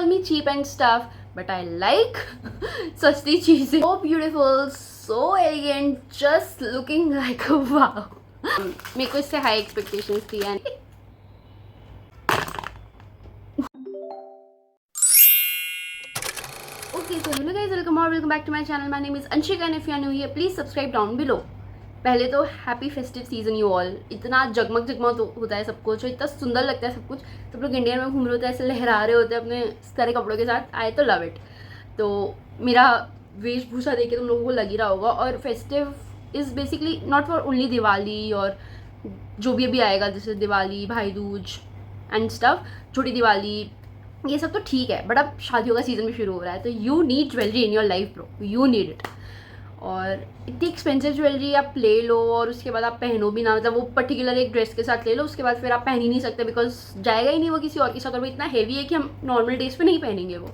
call me cheap and stuff, but I like सस्ती चीजें. So beautiful, so elegant, just looking like a wow. मेरे को इससे high expectations थी and okay. So hello guys, welcome और welcome back to my channel. My name is Anshika and if you are new here please subscribe down below. पहले तो happy festive season you all. इतना जगमग जगमग होता है सब कुछ, इतना सुंदर लगता है सब कुछ. सब लोग इंडिया में घूम रहे होते हैं, ऐसे लहरा रहे होते हैं अपने सारे कपड़ों के साथ. आई तो लव इट. तो मेरा वेशभूषा देख के तुम लोगों को लग ही रहा होगा. और festive is basically not for only Diwali और जो भी अभी आएगा, जैसे दिवाली, भाई दूज एंड स्टफ, छोटी दिवाली, ये सब तो ठीक है. बट अब शादियों का सीज़न भी शुरू हो रहा है, तो you need jewellery in your life bro. You need it. और इतनी एक्सपेंसिव ज्वेलरी आप ले लो और उसके बाद आप पहनो भी ना. मतलब वो पर्टिकुलर एक ड्रेस के साथ ले लो, उसके बाद फिर आप पहन ही नहीं सकते बिकॉज जाएगा ही नहीं वो किसी और के साथ. और वो इतना हैवी है कि हम नॉर्मल डेज पे नहीं पहनेंगे वो.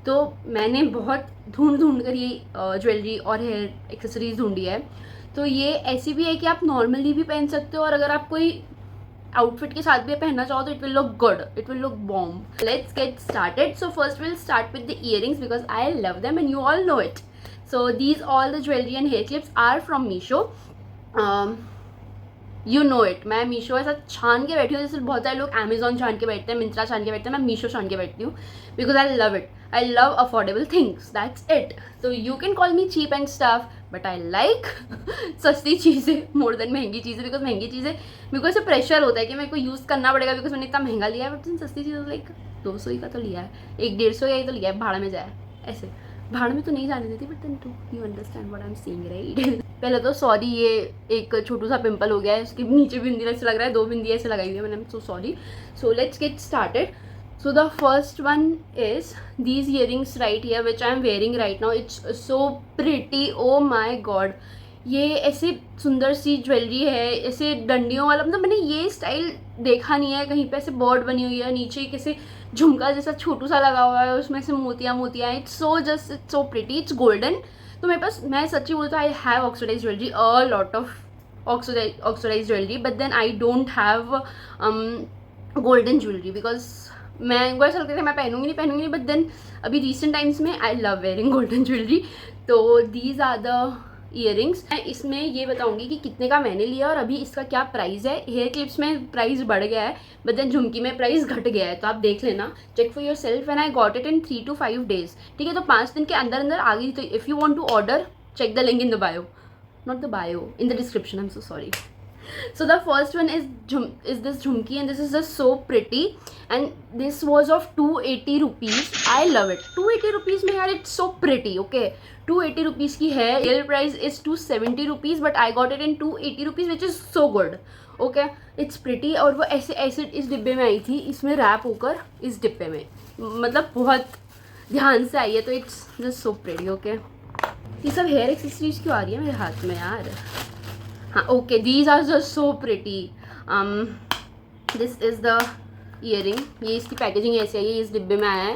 तो मैंने बहुत ढूंढ कर ये ज्वेलरी और हेयर एक्सेसरीज ढूंढी है. तो ये ऐसी भी है कि आप नॉर्मली भी पहन सकते हो, और अगर आप कोई आउटफिट के साथ भी पहनना चाहो तो it will look good, it will look bomb. Let's get started. So first will start with the earrings because I love them and you all know it. So these all the jewelry and hair clips are from Meesho. You know it. मैं मीशो ऐसा छान के बैठी हूँ जैसे बहुत सारे लोग अमेजोन छान के बैठते हैं, मिंत्रा छान के बैठते हैं. मैं मीशो छान के बैठती हूँ because I love it. I love affordable things, that's it. तो you can call me cheap and stuff, but I like सस्ती चीज़ें मोर देन महंगी चीज़ें. बिकॉज महंगी चीज़ें मेरे को ऐसे प्रेशर होता है कि मेरे को यूज़ करना पड़ेगा बिकॉज मैंने इतना महंगा लिया है. बट सस्ती चीज़ें लाइक 200 ही का तो लिया है, 100-150 का ही तो लिया है, भाड़ा में जाए. ऐसे भाड़ में तो नहीं जाने देती, but then to you understand what I am saying right. पहले तो सॉरी, ये एक छोटू सा पिंपल हो गया है, उसके नीचे बिंदी ऐसे लग रहा है, 2 बिंदी ऐसे लगाई हुई है मैंने. So sorry. So let's get started. So the first one is these earrings right here which I am wearing right now. It's so pretty, oh my god. ये ऐसे सुंदर सी ज्वेलरी है, ऐसे डंडियों वाला. मतलब मैंने ये स्टाइल देखा नहीं है कहीं पे. ऐसे बर्ड बनी हुई है, नीचे कैसे झुमका जैसा छोटू सा लगा हुआ है, उसमें से मोतियाँ मोतियाँ. It's so pretty. It's golden. तो मेरे पास, मैं सच्ची बोलता हूँ, I have oxidise jewellery, a lot of oxidise jewellery, but then I don't have golden jewellery because मैं एक ऐसा लगता था मैं पहनूंगी नहीं. बट देन अभी रिसेंट टाइम्स में I love wearing golden jewellery. तो दीज आर द इयरिंग्स. मैं इसमें ये बताऊंगी कि कितने का मैंने लिया और अभी इसका क्या प्राइस है. हेयर क्लिप्स में प्राइस बढ़ गया है, बट देन झुमकी में प्राइस घट गया है. तो आप देख लेना, check for yourself. And I got it in 3 to 5 days. ठीक है, तो 5 दिन के अंदर अंदर आ गई. तो if you want to order, check the link in the bio, not the bio, in the description. I'm so sorry. So the first one is this jhumki, and this is just so pretty, and this was of 280 rupees. I love it. 280 rupees में यार, it's so pretty. Okay, 280 rupees की है. Real price is 270 rupees, but I got it in 280 rupees, which is so good. Okay, it's pretty. और वो ऐसे इस डिब्बे में आई थी, इसमें रैप होकर इस डिब्बे में, मतलब बहुत ध्यान से आई है. तो it's just so pretty. Okay, ये सब हेयर एक्सेसरीज क्यों आ रही है मेरे हाथ में यार. हाँ, okay, these are just so pretty. This is the earring. ये इसकी पैकेजिंग ऐसे आई है, इस डिब्बे में आया है.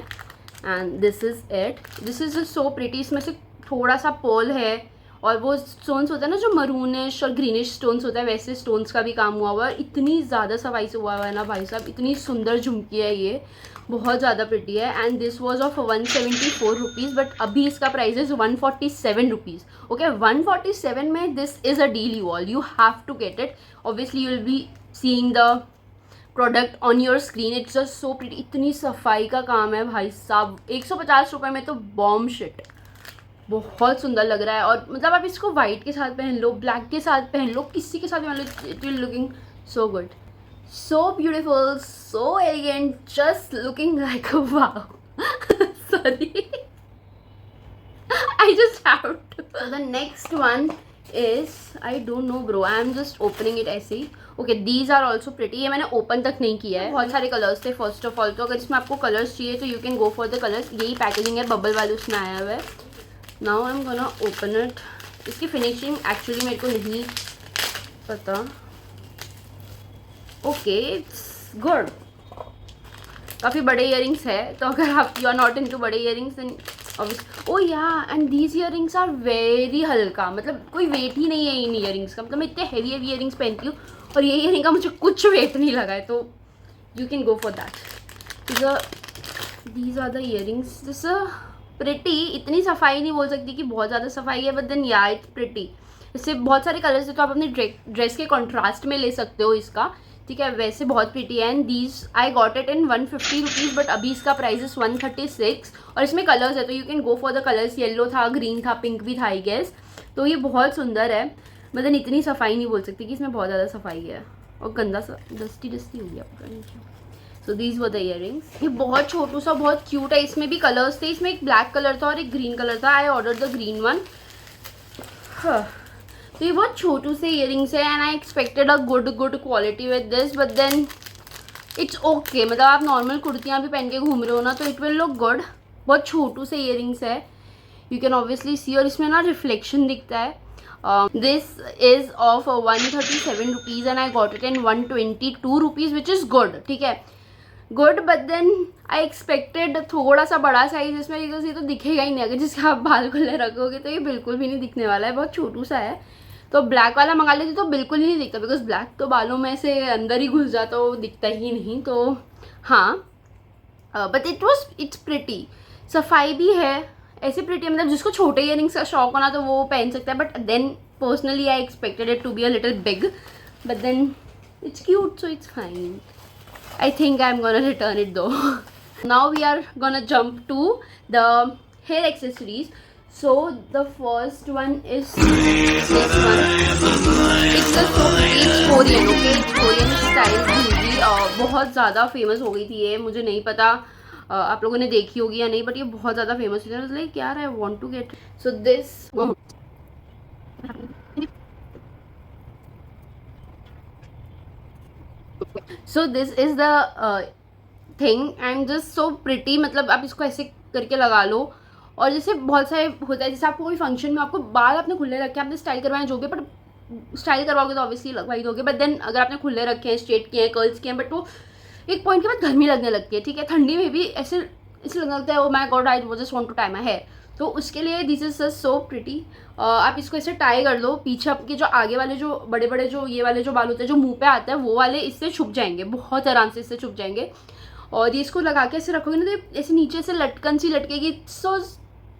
And this is it. This is just so pretty. इसमें से थोड़ा सा पर्ल है और वो स्टोन्स होता है ना जो मरूनिश और ग्रीनिश स्टोन्स होता है, वैसे स्टोन्स का भी काम हुआ हुआ है. इतनी ज़्यादा सफाई से हुआ हुआ है ना भाई साहब. इतनी सुंदर झुमकी है ये, बहुत ज़्यादा प्रिटी है. And this was of 174 rupees, but अभी इसका प्राइस इज़ 147 रुपीज़. ओके, 147 में this is a deal you all. You have to get it. Obviously you will be seeing the product on your screen. It's just so pretty. इतनी सफाई का काम है भाई साहब. 150 रुपये में तो बॉम्ब शिट. बहुत सुंदर लग रहा है. और मतलब आप इसको वाइट के साथ पहन लो, ब्लैक के साथ पहन लो, किसी के साथ पहन लो, it will looking so good, so beautiful, so elegant, just looking like a wow. Sorry. I just have to. So the next one is, I don't know bro, I am just opening it ऐसे ही. Okay, these are also pretty. ये मैंने open तक नहीं किया है. बहुत सारे colours थे फर्स्ट ऑफ ऑल. तो अगर इसमें आपको कलर्स चाहिए तो you can go for the colours. यही पैकेजिंग है, बबल वाले उसमें आया हुआ है. Now I am gonna open it. इसकी फिनिशिंग एक्चुअली मेरे को नहीं पता. Okay, it's good. काफ़ी बड़े इयरिंग्स है, तो अगर आप यू आर नॉट इनटू बड़े earrings then obviously. Oh yeah, and these earrings are very हल्का. मतलब कोई वेट ही नहीं है इन इयरिंग्स का. मतलब मैं इतने हैवी इयरिंग्स पहनती हूँ और ये इयरिंग का मुझे कुछ वेट नहीं लगा है. तो you can go for that. These are the earrings, this pretty, इतनी सफाई नहीं बोल सकती कि बहुत ज़्यादा सफाई है, but then yeah it's pretty. इससे बहुत सारे कलर्स है तो आप अपनी ड्रेस के कॉन्ट्रास्ट में ले सकते हो इसका, ठीक है। वैसे बहुत प्रिटी है। And these I got it in 150 rupees, but अभी इसका प्राइस इज 136। और इसमें कलर्स है तो you can go for the colours, yellow था, ग्रीन था, पिंक भी था आई गेस। तो ये बहुत सुंदर है, मतलब इतनी सफाई नहीं बोल सकती कि इसमें बहुत ज़्यादा सफाई है, और गंदा सा डस्टी डस्टी हो गया पता नहीं क्यों। So these were the earrings. ये बहुत छोटू सा, बहुत क्यूट है। इसमें भी कलर्स थे, इसमें एक ब्लैक कलर था और एक ग्रीन कलर था। I order the green one. तो ये बहुत छोटू से ईयरिंग्स है and I expected a good quality with this, but then it's okay. मतलब आप नॉर्मल कुर्तियाँ भी पहन के घूम रहे हो ना तो इट विल लुक गुड। बहुत छोटू से ईयरिंग्स है, यू कैन ऑब्वियसली सी, और इसमें ना रिफ्लेक्शन दिखता है। This is of 137 rupees and I got it in 122 rupees which is good, ठीक है, good. But then I expected थोड़ा सा बड़ा साइज इसमें, बिकॉज ये तो दिखेगा ही नहीं अगर जिसके आप बाल खुले रखोगे, तो ये बिल्कुल भी नहीं दिखने वाला है, बहुत छोटू सा है। तो ब्लैक वाला मंगा लेती तो बिल्कुल ही नहीं दिखता, बिकॉज ब्लैक तो बालों में से अंदर ही घुस जाता, वो दिखता ही नहीं। तो हाँ, बट इट्स प्रिटी, सफाई भी है, ऐसे प्रिटी, मतलब जिसको छोटे ईयरिंग्स का शौक होना तो वो पहन सकता है। But then personally I expected it to be a little big, but then it's cute, so it's fine. I think I'm gonna return it though. Now we are gonna jump to the hair accessories. So the first one is this one. It's just so pretty. It's Korean, okay? It's Korean style jewelry. बहुत ज़्यादा famous हो गई थी ये, मुझे नहीं पता आप लोगों ने देखी होगी या नहीं, बट ये बहुत ज़्यादा फेमस हुई थी। लाइक यार, I want to get, so this so this is the thing and just so pretty. मतलब आप इसको ऐसे करके लगा लो, और जैसे बहुत सारे होता है, जैसे आपको कोई फंक्शन में आपको बाल अपने खुले रखे, आपने स्टाइल करवाए जो भी, बट स्टाइल करवाओगे तो ऑब्वियसली लगवाई दोगे, बट देन अगर आपने खुले रखे हैं, स्ट्रेट किए हैं, कर्ल्स किए हैं, बट वो एक पॉइंट के बाद गर्मी लगने लगती है, ठीक है। ठंडी में भी ऐसे लगने लगता है, oh my god, I just want to tie my hair. तो उसके लिए this is just so pretty. आप इसको ऐसे टाई कर दो, पीछे आपके जो आगे वाले जो बड़े बड़े जो ये वाले जो बाल होते हैं जो मुंह पे आते हैं, वो वाले इससे छुप जाएंगे, बहुत आराम से इससे छुप जाएंगे। और ये इसको लगा के ऐसे रखोगे ना तो ऐसे नीचे से लटकन सी लटकेगी, सो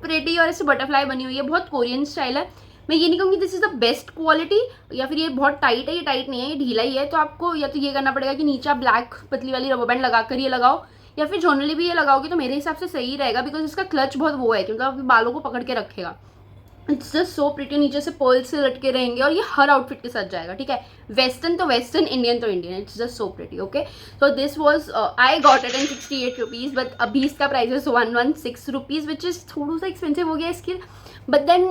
प्रिटी, और ऐसे बटरफ्लाई बनी हुई है, बहुत कोरियन स्टाइल है। मैं ये नहीं कहूँगी this is the best quality, या फिर ये बहुत टाइट है, ये टाइट नहीं है, ये ढीला ही है। तो आपको या तो ये करना पड़ेगा कि नीचे आप ब्लैक पतली वाली रबर बैंड लगा कर ये लगाओ, या फिर जनरली भी ये लगाओगे तो मेरे हिसाब से सही रहेगा, बिकॉज इसका क्लच बहुत वो है कि मतलब बालों को पकड़ के रखेगा। इट्स जस्ट सो प्रिटी, नीचे से पर्ल से लटके रहेंगे, और ये हर आउटफिट के साथ जाएगा, ठीक है। वेस्टर्न तो वेस्टर्न, इंडियन तो Indian, it's just so pretty, okay. So this was I got it in 68 rupees, but अभी इसका प्राइस है 116 रुपीज़, विच इज़ थोड़ा सा एक्सपेंसिव हो गया इसकी, but then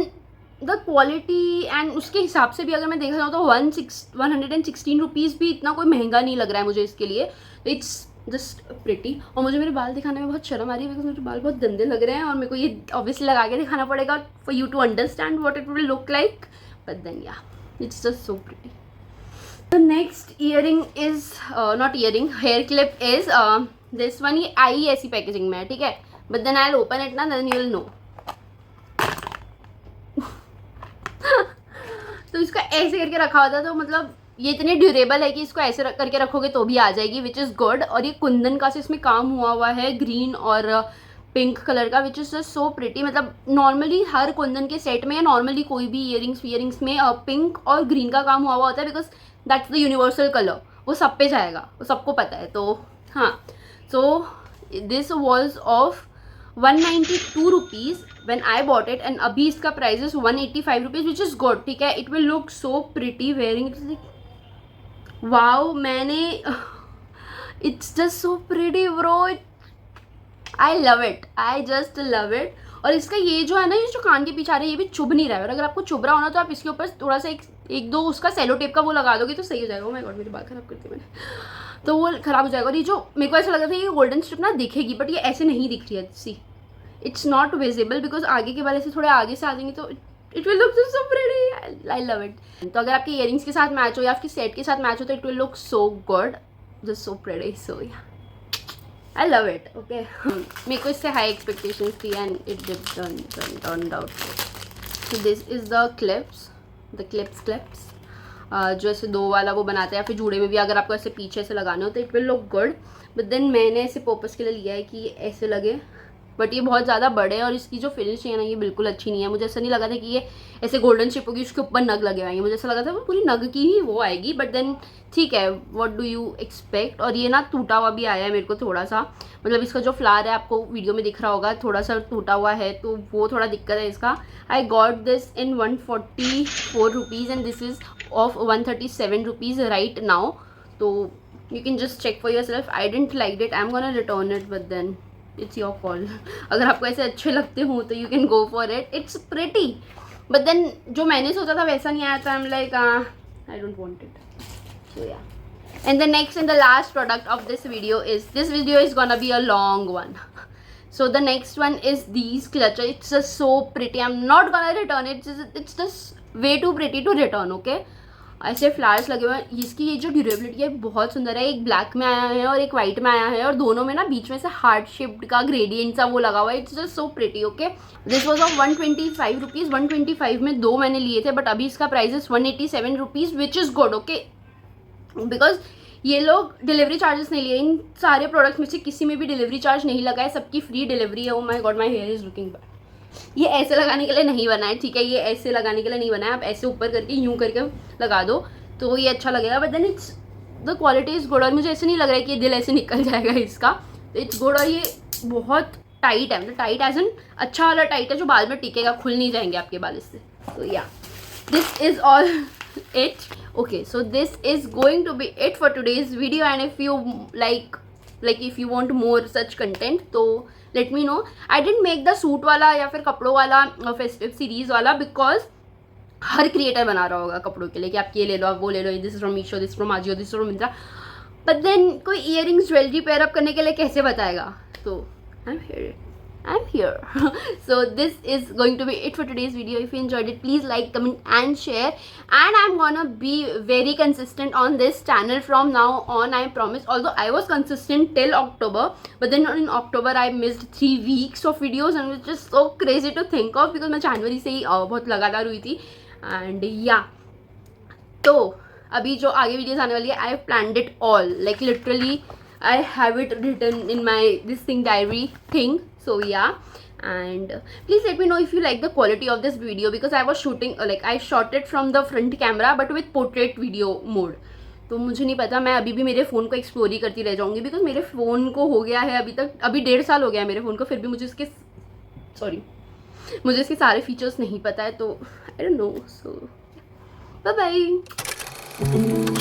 the quality and उसके हिसाब से भी अगर मैं देखा जाऊँ तो 116 रुपीज़ भी इतना कोई महंगा नहीं लग रहा है मुझे इसके लिए। It's just pretty. और मुझे मेरे बाल दिखाने में बहुत शर्म आ रही है, बिकॉज मेरे बाल बहुत गंदे लग रहे हैं, और मेरे को ये ऑब्वियसली लगा के दिखाना पड़ेगा for you to understand what it will look like, but then yeah it's just so pretty. The next earring is not earring, hair clip is this one. ये आई ऐसी पैकेजिंग में है, ठीक है, but then I will open it ना, then you will know. तो इसका ऐसे करके रखा होता है, तो मतलब ये इतनी ड्यूरेबल है कि इसको ऐसे करके रखोगे तो भी आ जाएगी, विच इज़ गुड। और ये कुंदन का से इसमें काम हुआ है, ग्रीन और पिंक कलर का, which is just so pretty. मतलब नॉर्मली हर कुंदन के सेट में या नॉर्मली कोई भी ईयरिंग्स में पिंक और ग्रीन का काम हुआ होता है, because that's the universal colour, वो सब पे जाएगा, वो सबको पता है। तो हाँ, so this was of 192 rupees when I bought it, and अभी इसका price is 185 rupees, which is good, ठीक है। It will look so pretty wearing it, like wow, मैंने it's just so pretty bro, I love it, I just love it. और इसका ये जो है ना, ये जो कान के पीछे आ रहा है, ये भी चुभ नहीं रहा है, और अगर आपको चुभ रहा हो ना तो आप इसके ऊपर थोड़ा सा एक दो उसका सेलो टेप का वो लगा दोगे तो सही हो जाएगा। ओ माय गॉड, मेरी बात खराब करती मैंने, तो वो खराब हो जाएगा। और ये जो मेरे को ऐसा लग रहा था ये गोल्डन स्ट्रिप ना दिखेगी, बट ये ऐसे नहीं दिख रही है, see it's not visible, because आगे के बाल ऐसे थोड़े आगे से आ जाएंगे तो it will look so pretty, I love it. तो अगर आपके ईयरिंग्स के साथ मैच हो या आपकी सेट के साथ मैच हो तो it will look so good, just so pretty, so yeah I love it, okay. मेरे को इससे हाई एक्सपेक्टेशंस थी and it turned out. So this is the clips, जो ऐसे 2 वाला वो बनाते हैं, या फिर जूड़े में भी अगर आपको ऐसे पीछे से लगाने हो तो it will look good. But then मैंने ऐसे पर्पस के लिए लिया है कि ये ऐसे लगे, बट ये बहुत ज़्यादा बड़े हैं और इसकी जो फिनिश है ना ये बिल्कुल अच्छी नहीं है। मुझे ऐसा नहीं लगा था कि ये ऐसे गोल्डन शिप होगी उसके ऊपर नग लगे आएंगे, मुझे ऐसा लगा था वो पूरी नग की ही वो आएगी। बट देन ठीक है, व्हाट डू यू एक्सपेक्ट। और ये ना टूटा हुआ भी आया है मेरे को थोड़ा सा, मतलब इसका जो फ्लावर है आपको वीडियो में दिख रहा होगा थोड़ा सा टूटा हुआ है, तो वो थोड़ा दिक्कत है इसका। I got this in 144 rupees and this is of 137 rupees right now. तो you can just check for yourself. I don't like it, I am gonna return it, but then it's your call. अगर आपको ऐसे अच्छे लगते हो तो you can go for it, it's pretty. But then जो मैंने सोचा था वैसा नहीं आया था, I am like I don't want it. सो या, and the next and the last product of this video is gonna be a long one. So the next one is these clutches. It's just so pretty. I'm not gonna return it. It's just way too pretty to return. Okay, ऐसे flowers लगे हुए हैं। इसकी ये जो durability है बहुत सुंदर है। एक ब्लैक में आया है और एक वाइट में आया है, और दोनों में ना बीच में से हार्ट शेप्ड का ग्रेडियंट सा वो लगा हुआ है। It's just so pretty. Okay, this was of 125 rupees. 125 में 2 मैंने लिए थे, बट अभी इसका price is 187 rupees, which is good. Okay, because ये लोग डिलीवरी चार्जेस नहीं लिए। इन सारे प्रोडक्ट्स में से किसी में भी डिलीवरी चार्ज नहीं लगा है, सबकी फ्री डिलीवरी है। Oh my God, my here is looking bad. ये ऐसे लगाने के लिए नहीं बना है, ठीक है, ये ऐसे लगाने के लिए नहीं बना है। आप ऐसे ऊपर करके यूं करके लगा दो तो ये अच्छा लगेगा, but then it's the quality is good. और मुझे ऐसे नहीं लग रहा है कि ये दिल ऐसे निकल जाएगा इसका, तो इट्स गुड। और ये बहुत टाइट है, मतलब टाइट एज एन अच्छा वाला टाइट है जो बाल में टिकेगा, खुल नहीं जाएंगे आपके बाल इससे। तो या, this is all it. Okay, so this is going to be it for today's video, and if you like if you want more such content तो let me know. I didn't make the suit वाला या फिर कपड़ों वाला festive series वाला because her creator बना रहा होगा कपड़ों के लिए कि आप ये ले लो, आप वो ले लो, this is from Meesho, this from Ajio, this from Myntra. But then कोई इयरिंग्स ज्वेलरी पेयर अप करने के लिए कैसे बताएगा? तो I'm here. So this is going to be it for today's video. If you enjoyed it, please like, comment and share, and I'm gonna be very consistent on this channel from now on, I promise. Although I was consistent till October, but then in October I missed 3 weeks of videos, and it's just so crazy to think of because मैं January से ही बहुत लगातार हुई थी। and yeah, तो अभी जो आगे वीडियोस आने वाली है, I have planned it all, like literally I have it written in my this thing diary thing. So yeah, and please let me know if you like the quality of this video because I was shooting I shot it from the front camera but with portrait video mode. तो मुझे नहीं पता, मैं अभी भी मेरे phone को explore ही करती रह जाऊँगी बिकॉज मेरे फ़ोन को हो गया है अभी 1.5 साल हो गया है मेरे फ़ोन को, फिर भी मुझे इसके सारे फीचर्स नहीं पता है, तो I don't know. So bye bye.